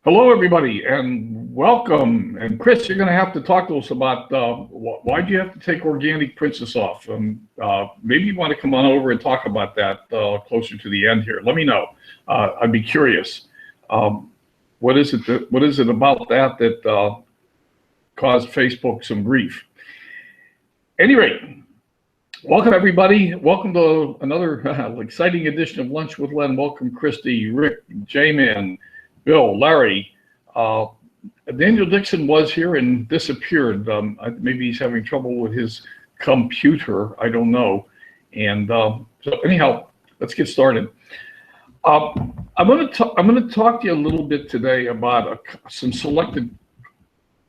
Hello, everybody, and welcome. And Chris, you're going to have to talk to us about why do you have to take Organic Princess off? Maybe you want to come on over and talk about that closer to the end here. Let me know. I'd be curious. What is it about that caused Facebook some grief? Any rate, welcome everybody. Welcome to another exciting edition of Lunch with Len. Welcome, Christy, Rick, J-Man, Bill, Larry. Daniel Dixon was here and disappeared. Maybe he's having trouble with his computer. I don't know. And so anyhow, let's get started. I'm going to talk to you a little bit today about some selected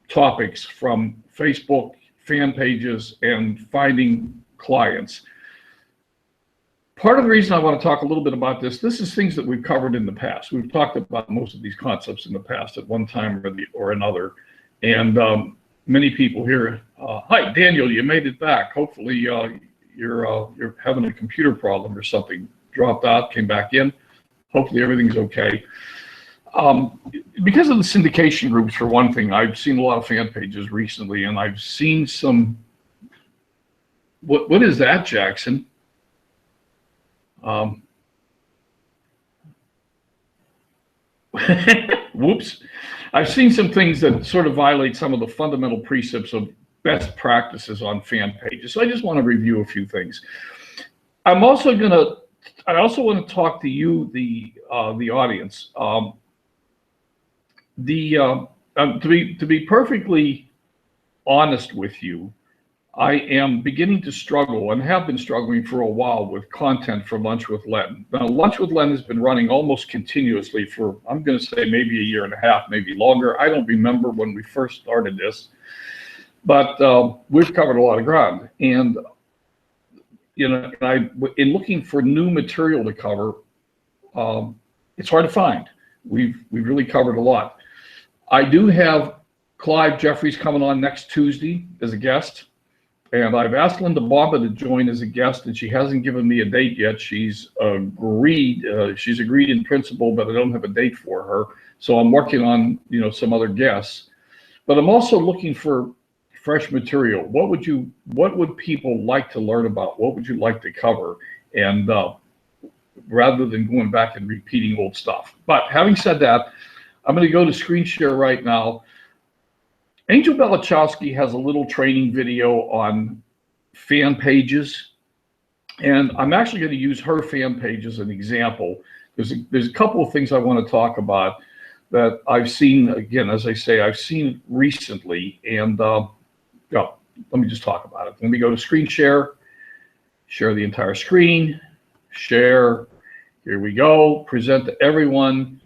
topics from Facebook fan pages and finding clients. Part of the reason I want to talk a little bit about this is things that we've covered in the past. We've talked about most of these concepts in the past at one time or another. And many people here, hi, Daniel, you made it back. Hopefully you're having a computer problem or something. Dropped out, came back in. Hopefully everything's okay. Because of the syndication groups, for one thing, I've seen a lot of fan pages recently, and I've seen some, what is that, Jackson? Whoops. I've seen some things that sort of violate some of the fundamental precepts of best practices on fan pages. So I just want to review a few things. I also want to talk to you, the audience. To be perfectly honest with you, I am beginning to struggle and have been struggling for a while with content for Lunch with Len. Now, Lunch with Len has been running almost continuously for, I'm going to say, maybe a year and a half, maybe longer. I don't remember when we first started this, but we've covered a lot of ground. And, you know, in looking for new material to cover, it's hard to find. We've really covered a lot. I do have Clive Jeffries coming on next Tuesday as a guest. And I've asked Linda Bobba to join as a guest, and she hasn't given me a date yet. She's agreed in principle, but I don't have a date for her. So I'm working on, some other guests. But I'm also looking for fresh material. What would people like to learn about? What would you like to cover? And rather than going back and repeating old stuff. But having said that, I'm going to go to screen share right now. Angel Belichowski has a little training video on fan pages, and I'm actually going to use her fan page as an example. There's a couple of things I want to talk about that I've seen, again, as I say, I've seen recently, and let me just talk about it. Let me go to screen share the entire screen, share, here we go, present to everyone.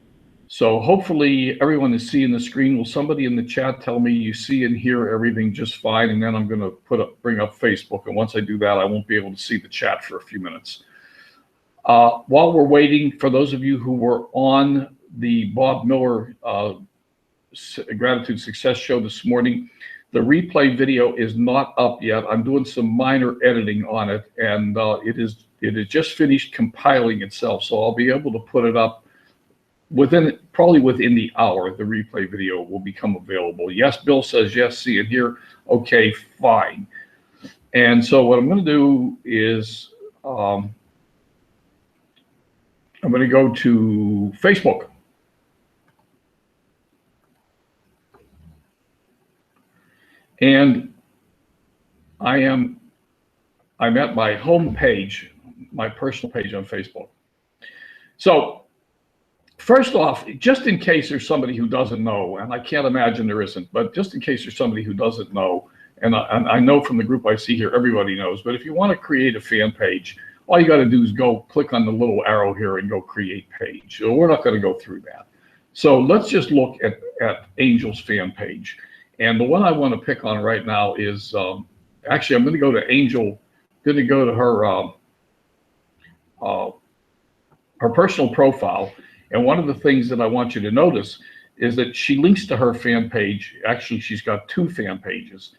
So hopefully everyone is seeing the screen. Will somebody in the chat tell me you see and hear everything just fine? And then I'm going to bring up Facebook. And once I do that, I won't be able to see the chat for a few minutes. While we're waiting, for those of you who were on the Bob Miller Gratitude Success Show this morning, the replay video is not up yet. I'm doing some minor editing on it, and it is just finished compiling itself. So I'll be able to put it up probably within the hour. The replay video will become available. Yes, Bill says yes, see and hear. Okay, fine. And so what I'm going to do is I'm going to go to Facebook. And I'm at my home page, my personal page on Facebook. So first off, just in case there's somebody who doesn't know, and I can't imagine there isn't, but just in case there's somebody who doesn't know, and I know from the group I see here, everybody knows, but if you want to create a fan page, all you got to do is go click on the little arrow here and go create page. So we're not going to go through that. So let's just look at Angel's fan page. And the one I want to pick on right now is, actually, I'm going to go to Angel, going to go to her personal profile. And one of the things that I want you to notice is that she links to her fan page. Actually, she's got two fan pages,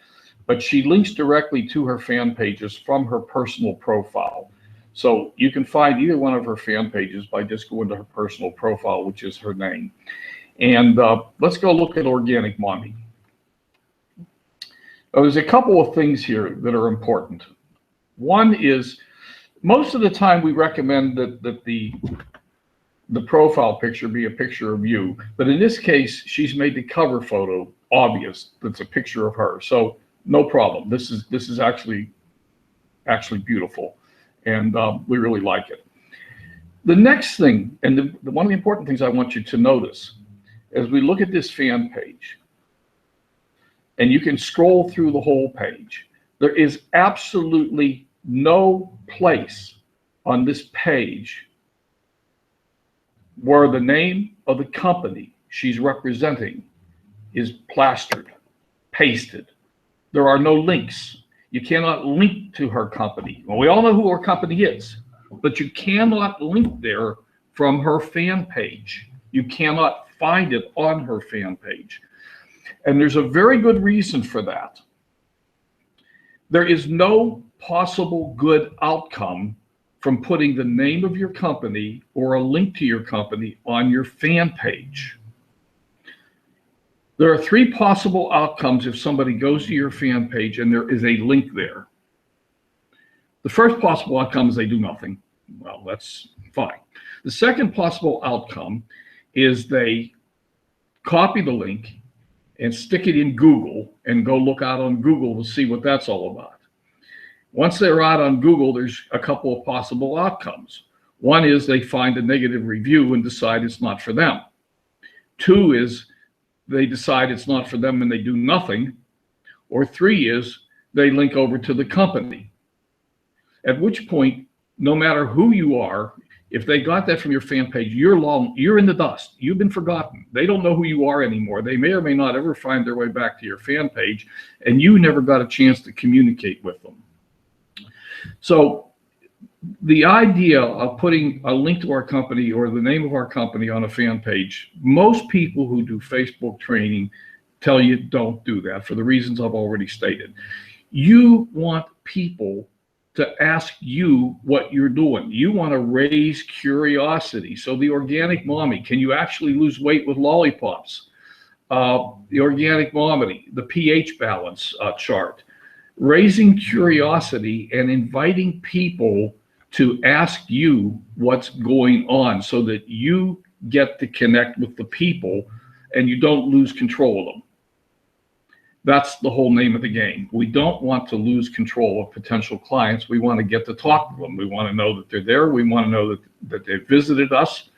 but she links directly to her fan pages from her personal profile. So you can find either one of her fan pages by just going to her personal profile, which is her name. And let's go look at Organic Mommy. There's a couple of things here that are important. One is, most of the time we recommend that the profile picture be a picture of you, but in this case, she's made the cover photo obvious. That's a picture of her, so no problem. This is actually beautiful, and we really like it. The next thing, and one of the important things I want you to notice, as we look at this fan page, and you can scroll through the whole page, there is absolutely no place on this page where the name of the company she's representing is plastered, pasted. There are no links. You cannot link to her company. Well, we all know who her company is, but you cannot link there from her fan page. You cannot find it on her fan page. And there's a very good reason for that. There is no possible good outcome from putting the name of your company or a link to your company on your fan page. There are three possible outcomes if somebody goes to your fan page and there is a link there. The first possible outcome is they do nothing. Well, that's fine. The second possible outcome is they copy the link and stick it in Google and go look out on Google to see what that's all about. Once they're out on Google, there's a couple of possible outcomes. One is they find a negative review and decide it's not for them. Two is they decide it's not for them and they do nothing. Or three is they link over to the company. At which point, no matter who you are, if they got that from your fan page, you're in the dust. You've been forgotten. They don't know who you are anymore. They may or may not ever find their way back to your fan page, and you never got a chance to communicate with them. So the idea of putting a link to our company or the name of our company on a fan page, most people who do Facebook training tell you don't do that for the reasons I've already stated. You want people to ask you what you're doing. You want to raise curiosity. So the Organic Mommy, can you actually lose weight with lollipops? The Organic Mommy, the pH balance chart. Raising curiosity and inviting people to ask you what's going on so that you get to connect with the people and you don't lose control of them. That's the whole name of the game. We don't want to lose control of potential clients. We want to get to talk to them. We want to know that they're there. We want to know that they visited us,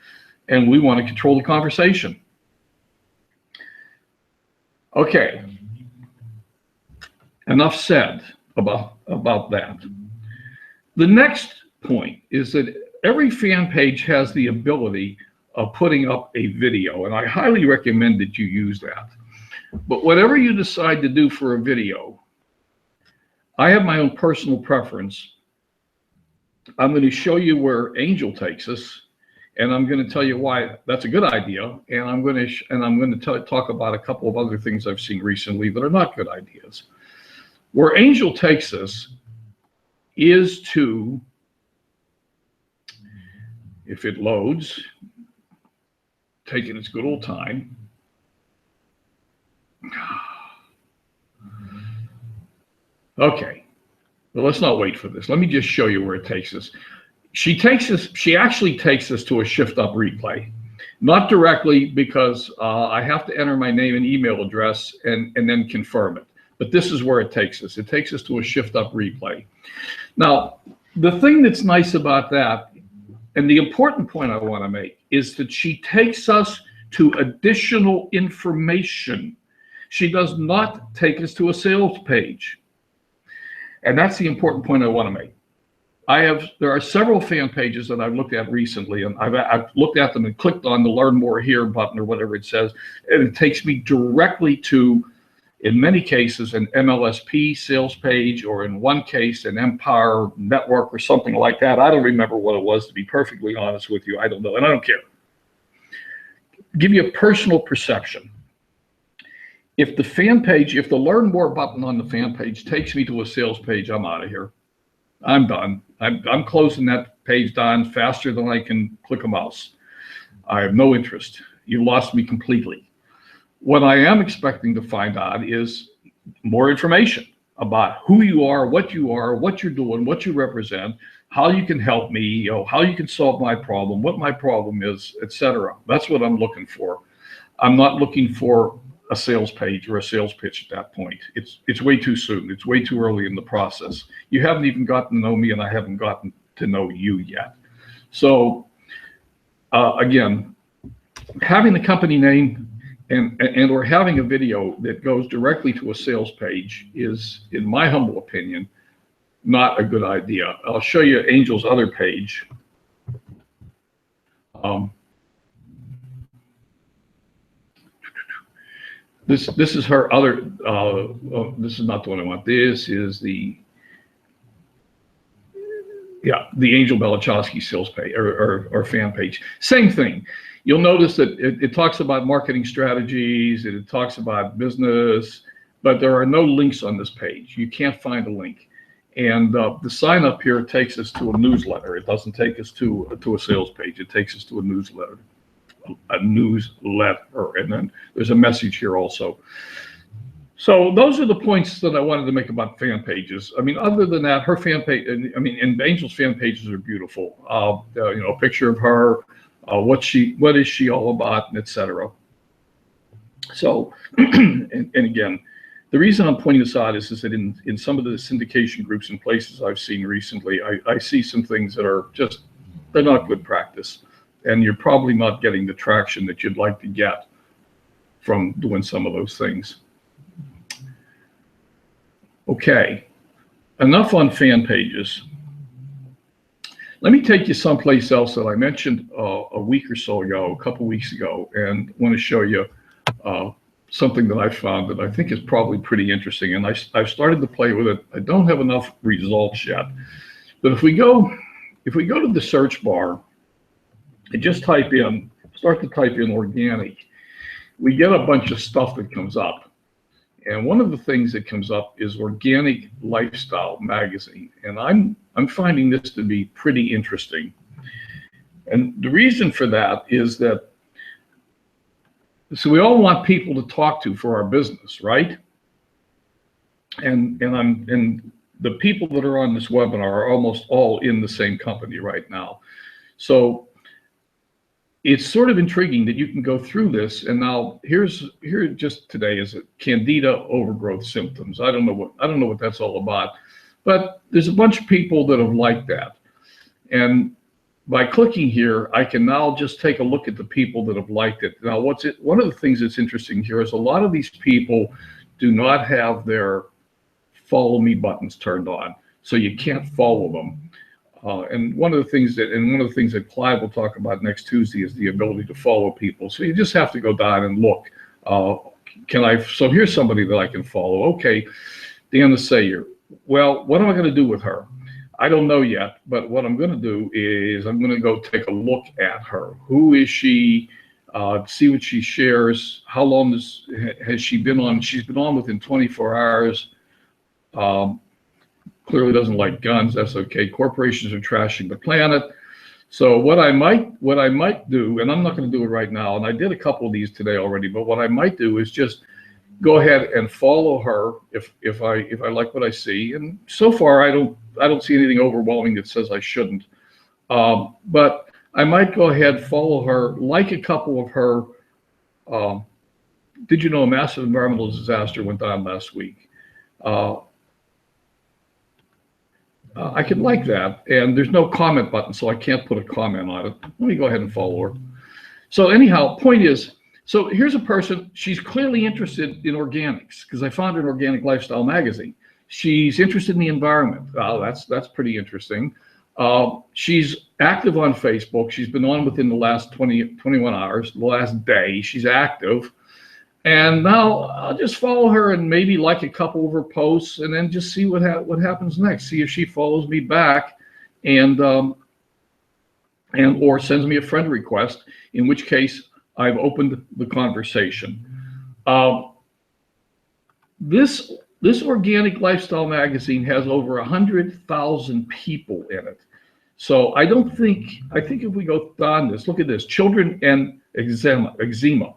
and we want to control the conversation. Okay. Enough said about that. The next point is that every fan page has the ability of putting up a video, and I highly recommend that you use that. But whatever you decide to do for a video, I have my own personal preference. I'm going to show you where Angel takes us, and I'm going to tell you why that's a good idea, and I'm going to talk about a couple of other things I've seen recently that are not good ideas. Where Angel takes us is to, if it loads, taking its good old time. Okay, well, let's not wait for this. Let me just show you where it takes us. She actually takes us to a shift up replay. Not directly, because I have to enter my name and email address and then confirm it. But this is where it takes us. It takes us to a shift up replay. Now, the thing that's nice about that, and the important point I want to make, is that she takes us to additional information. She does not take us to a sales page. And that's the important point I want to make. There are several fan pages that I've looked at recently, and I've looked at them and clicked on the Learn More Here button or whatever it says, and it takes me directly to, in many cases, an MLSP sales page, or in one case, an Empire Network or something like that. I don't remember what it was, to be perfectly honest with you. I don't know, and I don't care. Give you a personal perception. If the fan page, if the Learn More button on the fan page takes me to a sales page, I'm out of here. I'm done. I'm closing that page down faster than I can click a mouse. I have no interest. You lost me completely. What I am expecting to find out is more information about who you are, what you're doing, what you represent, how you can help me, how you can solve my problem, what my problem is, etc. That's what I'm looking for. I'm not looking for a sales page or a sales pitch at that point. It's way too soon. It's way too early in the process. You haven't even gotten to know me, and I haven't gotten to know you yet. So again, having the company name and or having a video that goes directly to a sales page is, in my humble opinion, not a good idea. I'll show you Angel's other page. This is her other. This is not the one I want. This is the Angel Belichowski sales page or fan page. Same thing. You'll notice that it talks about marketing strategies, and it talks about business, but there are no links on this page. You can't find a link. And the sign up here takes us to a newsletter. It doesn't take us to a sales page. It takes us to a newsletter. And then there's a message here also. So those are the points that I wanted to make about fan pages. I mean, other than that, her fan page, and Angel's fan pages are beautiful. A picture of her, what is she all about, and etc. So, and again, the reason I'm pointing this out is that in some of the syndication groups and places I've seen recently, I see some things that are just, they're not good practice. And you're probably not getting the traction that you'd like to get from doing some of those things. Okay, enough on fan pages. Let me take you someplace else that I mentioned a week or so ago, a couple weeks ago, and want to show you something that I found that I think is probably pretty interesting. And I've started to play with it. I don't have enough results yet, but if we go to the search bar and just start to type in organic, we get a bunch of stuff that comes up. And one of the things that comes up is Organic Lifestyle Magazine. And I'm finding this to be pretty interesting. And the reason for that is that, so we all want people to talk to for our business, right? And the people that are on this webinar are almost all in the same company right now. So it's sort of intriguing that you can go through this, and now here just today is Candida overgrowth symptoms. I don't know what that's all about, but there's a bunch of people that have liked that. And by clicking here, I can now just take a look at the people that have liked it. Now, one of the things that's interesting here is a lot of these people do not have their follow me buttons turned on, so you can't follow them. And one of the things that Clive will talk about next Tuesday is the ability to follow people. So you just have to go down and look. So here's somebody that I can follow. Okay, Deanna Sayer. Well, what am I going to do with her? I don't know yet, but what I'm going to do is I'm going to go take a look at her. Who is she? See what she shares. How long has she been on? She's been on within 24 hours. Clearly doesn't like guns. That's okay. Corporations are trashing the planet. So what I might do, and I'm not going to do it right now, and I did a couple of these today already, but what I might do is just go ahead and follow her if I like what I see. And so far I don't see anything overwhelming that says I shouldn't. But I might go ahead, follow her, like a couple of her. Did you know a massive environmental disaster went down last week? I could like that, and there's no comment button, so I can't put a comment on it. Let me go ahead and follow her. So anyhow, point is, so here's a person, she's clearly interested in organics, because I found her in Organic Lifestyle Magazine. She's interested in the environment. That's pretty interesting. She's active on Facebook. She's been on within the last 21 hours, the last day. She's active. And now I'll just follow her and maybe like a couple of her posts, and then just see what happens next. See if she follows me back, and or sends me a friend request. In which case, I've opened the conversation. This Organic Lifestyle Magazine has over 100,000 people in it. So I don't think, I think if we go on this, look at this, children and eczema.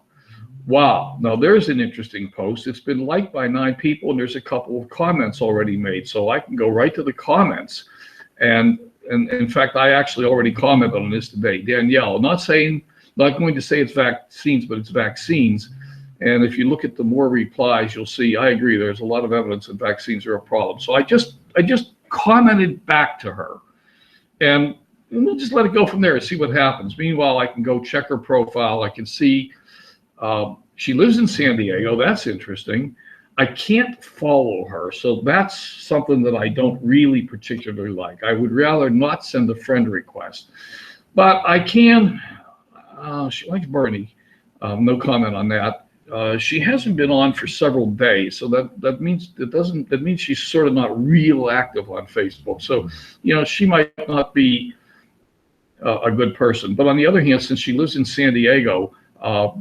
Wow. Now there's an interesting post. It's been liked by 9 people and there's a couple of comments already made. So I can go right to the comments. And in fact, I actually already commented on this today. Danielle, not going to say it's vaccines, but it's vaccines. And if you look at the more replies, you'll see, I agree, there's a lot of evidence that vaccines are a problem. So I just commented back to her. And we'll just let it go from there and see what happens. Meanwhile, I can go check her profile. I can see she lives in San Diego. That's interesting. I can't follow her, so that's something that I don't really particularly like. I would rather not send a friend request, but I can. She likes Bernie. No comment on that. She hasn't been on for several days, so that means she's sort of not real active on Facebook. So, she might not be a good person. But on the other hand, since she lives in San Diego,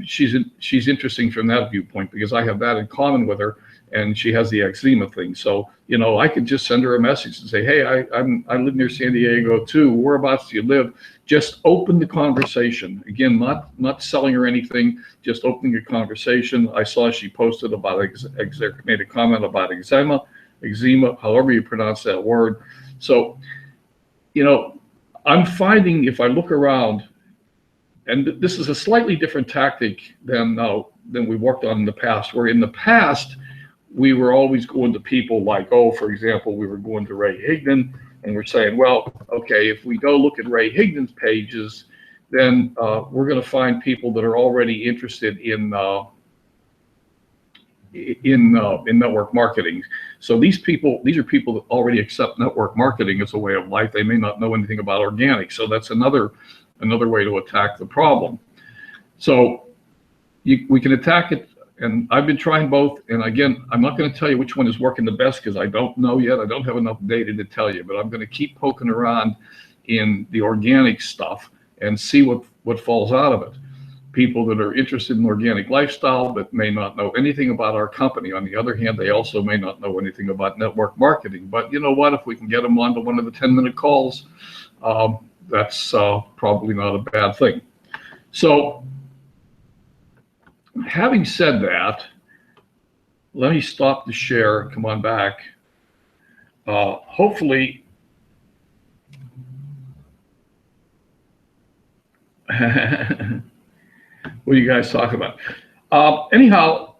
she's interesting from that viewpoint because I have that in common with her, and she has the eczema thing. So I could just send her a message and say, hey, I live near San Diego too. Whereabouts do you live? Just open the conversation. Again, not selling her anything, just opening a conversation. I saw she posted about made a comment about eczema, however you pronounce that word. So I'm finding if I look around, and this is a slightly different tactic than we worked on in the past, where in the past, we were always going to people like, for example, we were going to Ray Higdon, and we're saying, well, okay, if we go look at Ray Higdon's pages, then we're going to find people that are already interested in network marketing. So these are people that already accept network marketing as a way of life. They may not know anything about organic. So that's another way to attack the problem. So we can attack it, and I've been trying both. And again, I'm not going to tell you which one is working the best because I don't know yet. I don't have enough data to tell you, but I'm going to keep poking around in the organic stuff and see what falls out of it. People that are interested in organic lifestyle but may not know anything about our company. On the other hand, they also may not know anything about network marketing. But you know what? If we can get them onto one of the 10-minute calls, that's probably not a bad thing. So having said that, let me stop the share. Come on back. Hopefully, what are you guys talking about? Anyhow,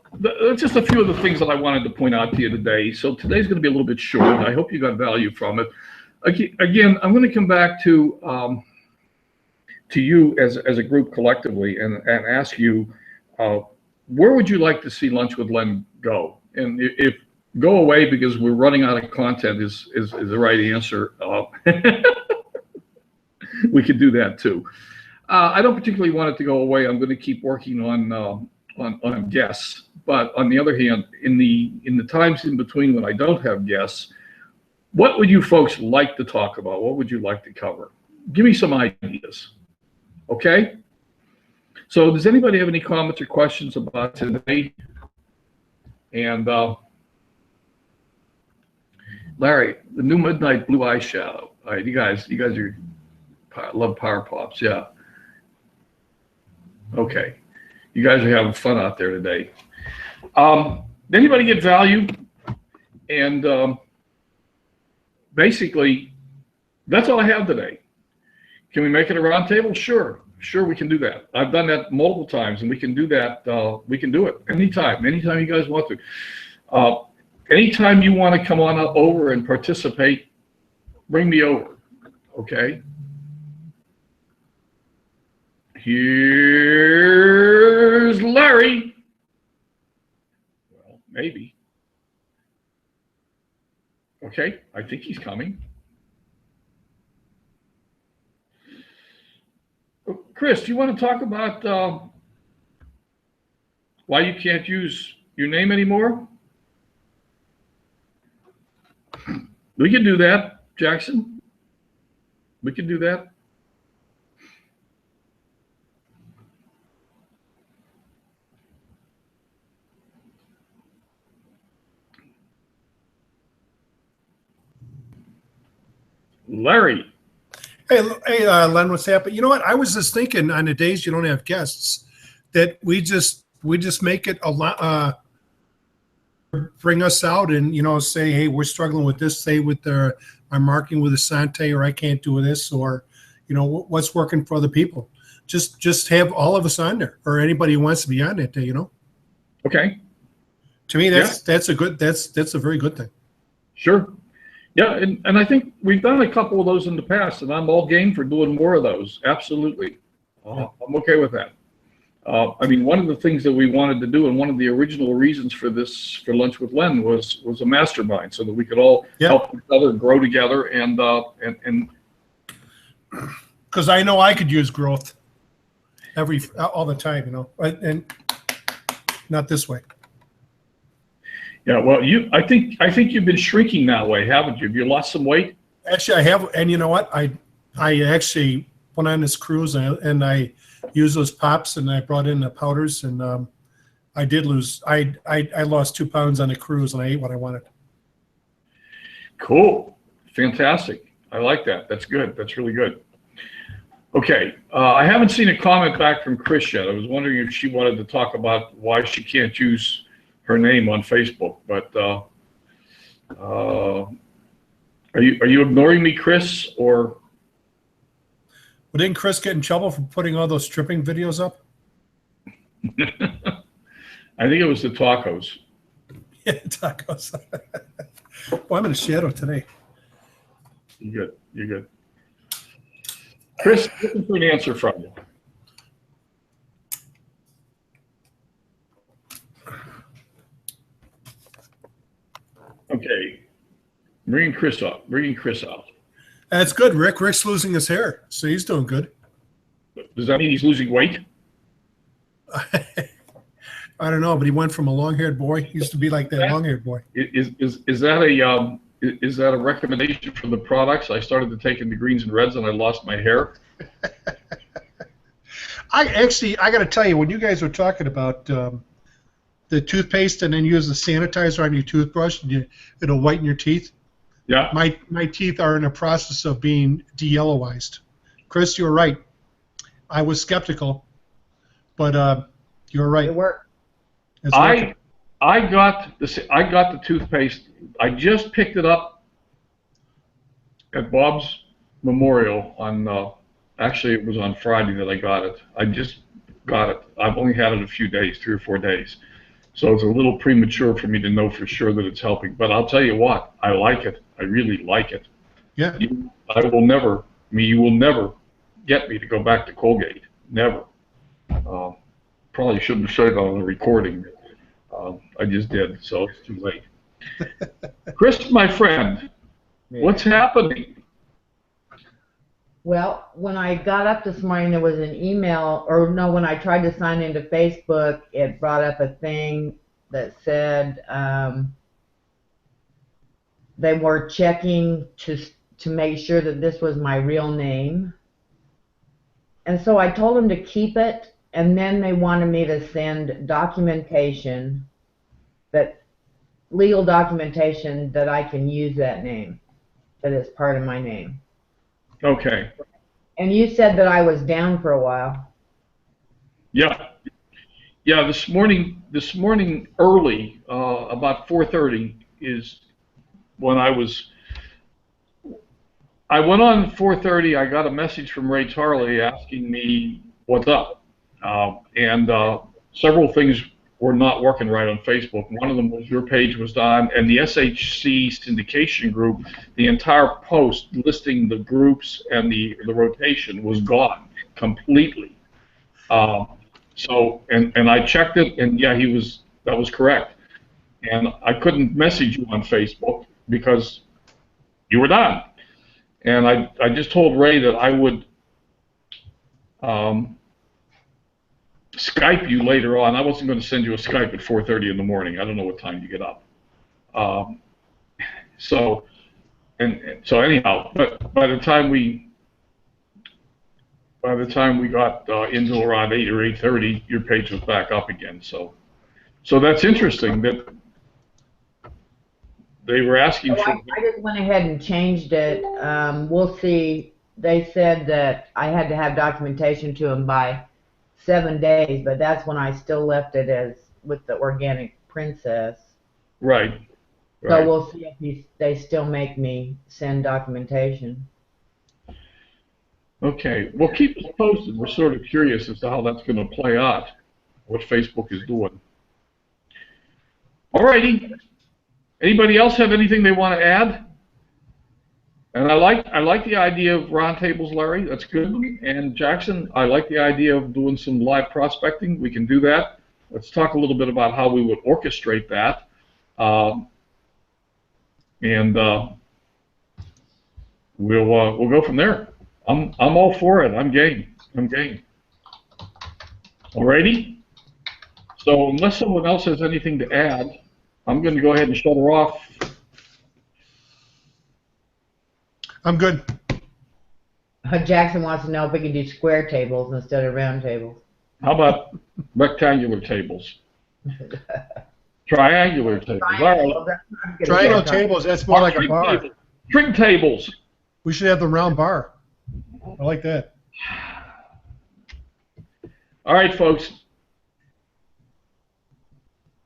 just a few of the things that I wanted to point out to you today. So today's going to be a little bit short. I hope you got value from it. Again, I'm going to come back to you as a group collectively and ask you, where would you like to see Lunch with Len go? And if go away because we're running out of content is the right answer, we could do that too. I don't particularly want it to go away. I'm going to keep working on guests. But on the other hand, in the times in between when I don't have guests, what would you folks like to talk about? What would you like to cover? Give me some ideas. Okay? So does anybody have any comments or questions about today? And Larry, the new Midnight Blue Eyeshadow. All right, you guys love Power Pops, yeah. Okay, you guys are having fun out there today. Anybody get value? And basically, that's all I have today. Can we make it a round table? Sure, we can do that. I've done that multiple times, and we can do that. We can do it anytime you guys want to. Anytime you want to come on over and participate, bring me over, okay? Here's Larry. Well, maybe. Okay, I think he's coming. Chris, do you want to talk about why you can't use your name anymore? We can do that, Jackson. We can do that. Larry. Len, what's happening? You know what? I was just thinking on the days you don't have guests that we just make it a lot. Bring us out and say, hey, we're struggling with this. Say with I'm marketing with Asante, or I can't do this, or what's working for other people. Just have all of us on there, or anybody who wants to be on that day. Okay. To me, that's a very good thing. Sure. Yeah, and I think we've done a couple of those in the past, and I'm all game for doing more of those. Absolutely. I'm okay with that. I mean, one of the things that we wanted to do, and one of the original reasons for Lunch with Len was a mastermind, so that we could all help each other grow together and because I know I could use growth all the time, and not this way. Yeah, well, I think you've been shrinking that way, haven't you? Have you lost some weight? Actually, I have, and you know what? I actually went on this cruise and I used those pops, and I brought in the powders, and I did lose. I lost 2 pounds on a cruise, and I ate what I wanted. Cool, fantastic. I like that. That's good. That's really good. Okay, I haven't seen a comment back from Chris yet. I was wondering if she wanted to talk about why she can't use her name on Facebook, but are you ignoring me, Chris, or? Well, didn't Chris get in trouble for putting all those stripping videos up? I think it was the tacos. Yeah, tacos. Well, I'm in the shadow today. You're good. You're good. Chris, looking for an answer from you. Okay. Bringing Chris up. That's good, Rick. Rick's losing his hair, so he's doing good. Does that mean he's losing weight? I don't know, but he went from a long-haired boy. He used to be like that long-haired boy. Is that a recommendation from the products? I started to take in the greens and reds, and I lost my hair. I got to tell you, when you guys were talking about the toothpaste and then use the sanitizer on your toothbrush, and it'll whiten your teeth. Yeah. My teeth are in a process of being de-yellowized. Chris, you're right. I was skeptical, but you're right. It worked. I got the toothpaste. I just picked it up at Bob's Memorial on. Actually, it was on Friday that I got it. I just got it. I've only had it a few days, 3 or 4 days. So it's a little premature for me to know for sure that it's helping. But I'll tell you what, I like it. I really like it. Yeah. You will never get me to go back to Colgate. Never. Probably shouldn't have said it on the recording. I just did, so it's too late. Chris, my friend, what's happening? Well, when I got up this morning, there was an email, or no, when I tried to sign into Facebook, it brought up a thing that said they were checking to make sure that this was my real name. And so I told them to keep it, and then they wanted me to send documentation, legal documentation that I can use that name, that it's part of my name. Okay. And you said that I was down for a while. Yeah. Yeah, this morning early, about 4:30 is when I went on 4:30. I got a message from Ray Tarley asking me what's up, and several things were not working right on Facebook. One of them was your page was down, and the SHC syndication group, the entire post listing the groups and the rotation was gone completely. So I checked it, and yeah, that was correct. And I couldn't message you on Facebook because you were done. And I just told Ray that I would Skype you later on. I wasn't going to send you a Skype at 4:30 in the morning. I don't know what time you get up. So anyhow, but by the time we got into around 8 or 8:30, your page was back up again. So that's interesting that they were asking for. I just went ahead and changed it. We'll see they said that I had to have documentation to them by 7 days, but that's when I still left it as with the Organic Princess. Right. So Right. we'll see if they still make me send documentation. Okay. Well, keep us posted. We're sort of curious as to how that's going to play out, what Facebook is doing. All righty. Anybody else have anything they want to add? And I like the idea of roundtables, Larry. That's good. And Jackson, I like the idea of doing some live prospecting. We can do that. Let's talk a little bit about how we would orchestrate that. And we'll go from there. I'm all for it. I'm game. I'm game. Alrighty. So unless someone else has anything to add, I'm going to go ahead and shut her off. I'm good. Jackson wants to know if we can do square tables instead of round tables. How about rectangular tables? Triangular tables. All right. Triangle tables, that's more like a bar. Trig tables. We should have the round bar. I like that. All right, folks.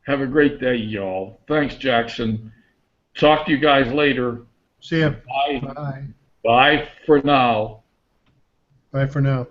Have a great day, y'all. Thanks, Jackson. Talk to you guys later. See ya. Bye. Bye. Bye for now. Bye for now.